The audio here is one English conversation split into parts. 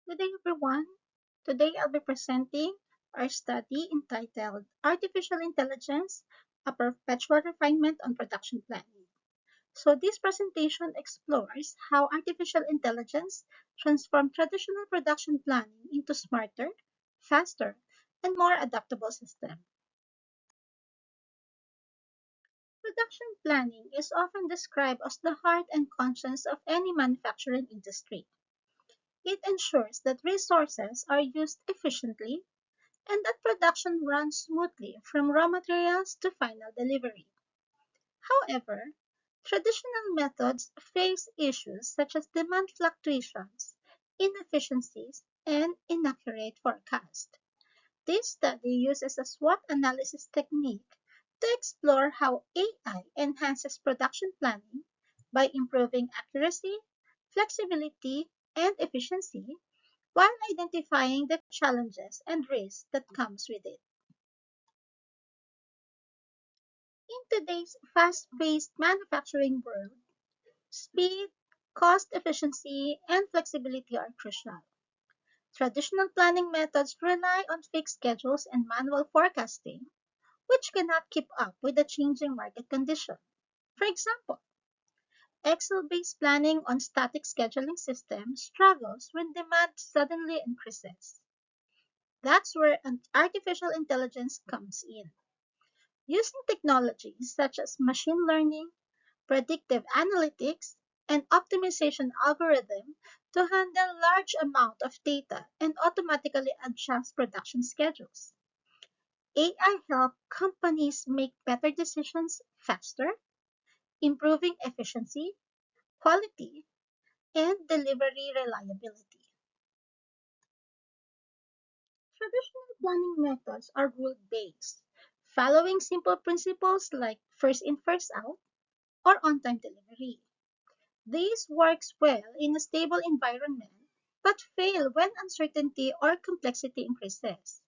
Good day, everyone. Today I'll be presenting our study entitled Artificial Intelligence, a Perpetual Refinement on Production Planning. So, this presentation explores how artificial intelligence transforms traditional production planning into smarter, faster, and more adaptable systems. Production planning is often described as the heart and conscience of any manufacturing industry. It ensures that resources are used efficiently and that production runs smoothly from raw materials to final delivery. However, traditional methods face issues such as demand fluctuations, inefficiencies, and inaccurate forecast. This study uses a SWOT analysis technique to explore how AI enhances production planning by improving accuracy, flexibility, and efficiency while identifying the challenges and risks that comes with it. In today's fast-paced manufacturing world, speed, cost efficiency, and flexibility are crucial. Traditional planning methods rely on fixed schedules and manual forecasting, which cannot keep up with the changing market condition. For example, Excel-based planning on static scheduling systems struggles when demand suddenly increases. That's where artificial intelligence comes in. Using technologies such as machine learning, predictive analytics, and optimization algorithm to handle large amount of data and automatically adjust production schedules. AI help companies make better decisions faster, improving efficiency, quality, and delivery reliability. Traditional planning methods are rule-based, following simple principles like first in, first out, or on-time delivery. This works well in a stable environment, but fail when uncertainty or complexity increases.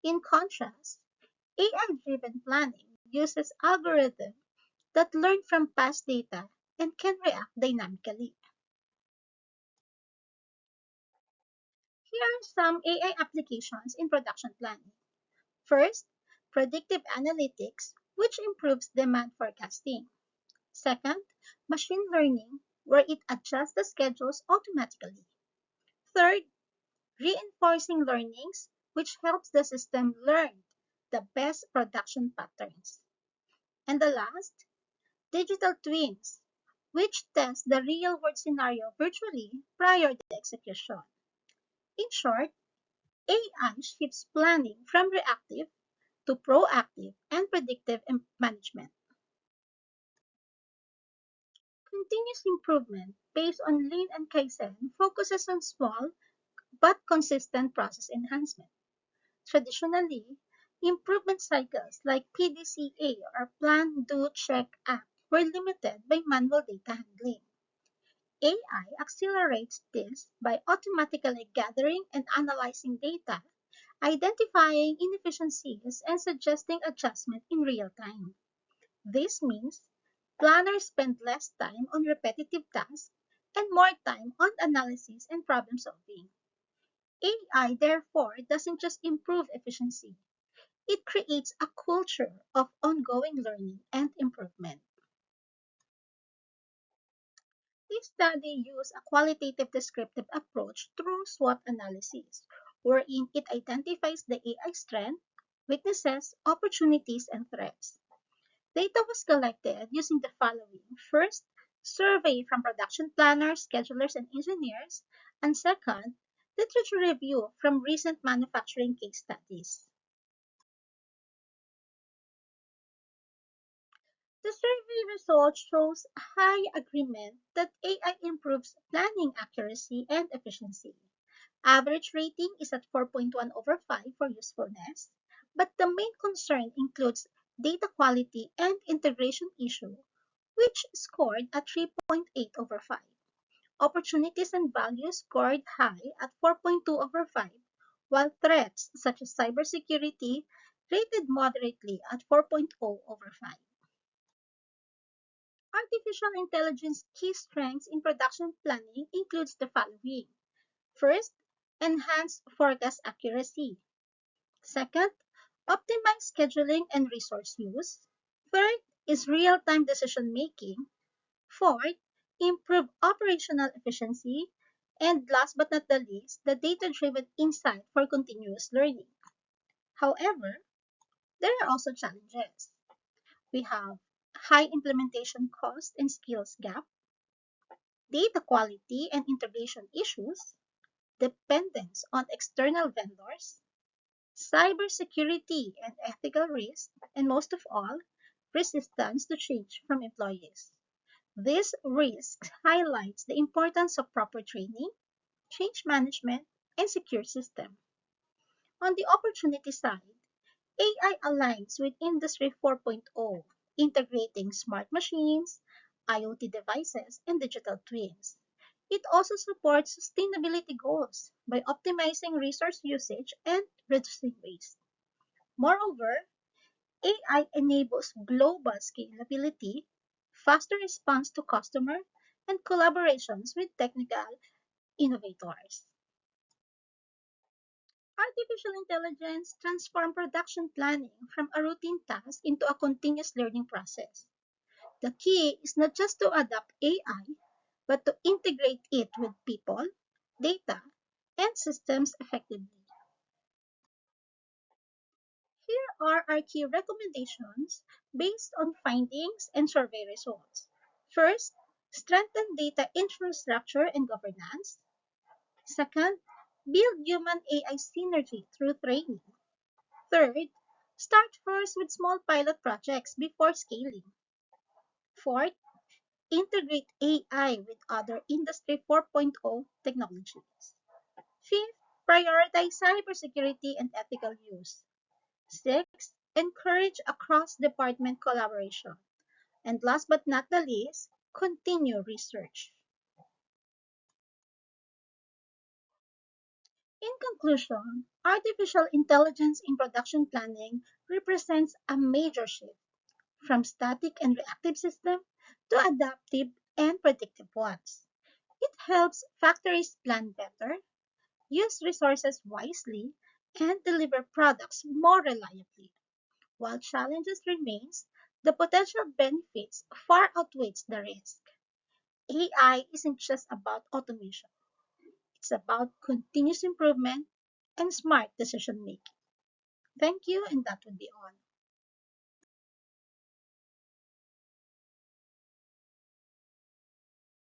In contrast, AI-driven planning uses algorithms that learn from past data and can react dynamically. Here are some AI applications in production planning. First, predictive analytics, which improves demand forecasting. Second, machine learning, where it adjusts the schedules automatically. Third, reinforcing learnings, which helps the system learn the best production patterns. And the last, digital twins, which test the real world scenario virtually prior to execution. In short, AI shifts planning from reactive to proactive and predictive management. Continuous improvement based on Lean and Kaizen focuses on small but consistent process enhancement. Traditionally, improvement cycles like PDCA or Plan, Do, Check, Act were limited by manual data handling. AI accelerates this by automatically gathering and analyzing data, identifying inefficiencies, and suggesting adjustment in real time. This means planners spend less time on repetitive tasks and more time on analysis and problem solving. AI, therefore, doesn't just improve efficiency, it creates a culture of ongoing learning and improvement. This study used a qualitative descriptive approach through SWOT analysis, wherein it identifies the AI strengths, weaknesses, opportunities, and threats. Data was collected using the following. First, survey from production planners, schedulers, and engineers. And second, literature review from recent manufacturing case studies. The survey results shows high agreement that AI improves planning accuracy and efficiency. Average rating is at 4.1 over 5 for usefulness, but the main concern includes data quality and integration issue, which scored at 3.8 over 5. Opportunities and values scored high at 4.2 over 5, while threats such as cybersecurity rated moderately at 4.0 over 5. Artificial intelligence key strengths in production planning includes the following. First, enhance forecast accuracy. Second, optimize scheduling and resource use. Third is real-time decision making. Fourth, improve operational efficiency. And last but not the least, the data-driven insight for continuous learning. However, there are also challenges. We have high implementation cost and skills gap, data quality and integration issues, dependence on external vendors, cybersecurity and ethical risk, and most of all, resistance to change from employees. This risk highlights the importance of proper training, change management, and secure system. On the opportunity side, AI aligns with Industry 4.0, integrating smart machines, IoT devices, and digital twins. It also supports sustainability goals by optimizing resource usage and reducing waste. Moreover, AI enables global scalability, faster response to customer, and collaborations with technical innovators. Artificial intelligence transforms production planning from a routine task into a continuous learning process. The key is not just to adapt AI, but to integrate it with people, data, and systems effectively. Here are our key recommendations based on findings and survey results. First, strengthen data infrastructure and governance. Second, build human AI synergy through training. Third, start first with small pilot projects before scaling. Fourth, integrate AI with other Industry 4.0 technologies. Fifth, prioritize cybersecurity and ethical use. Sixth, encourage across-department collaboration. And last but not the least, continue research. In conclusion, artificial intelligence in production planning represents a major shift from static and reactive systems to adaptive and predictive ones. It helps factories plan better, use resources wisely, and deliver products more reliably. While challenges remains, the potential benefits far outweighs the risk. AI isn't just about automation. It's about continuous improvement and smart decision making. Thank you, and that would be all.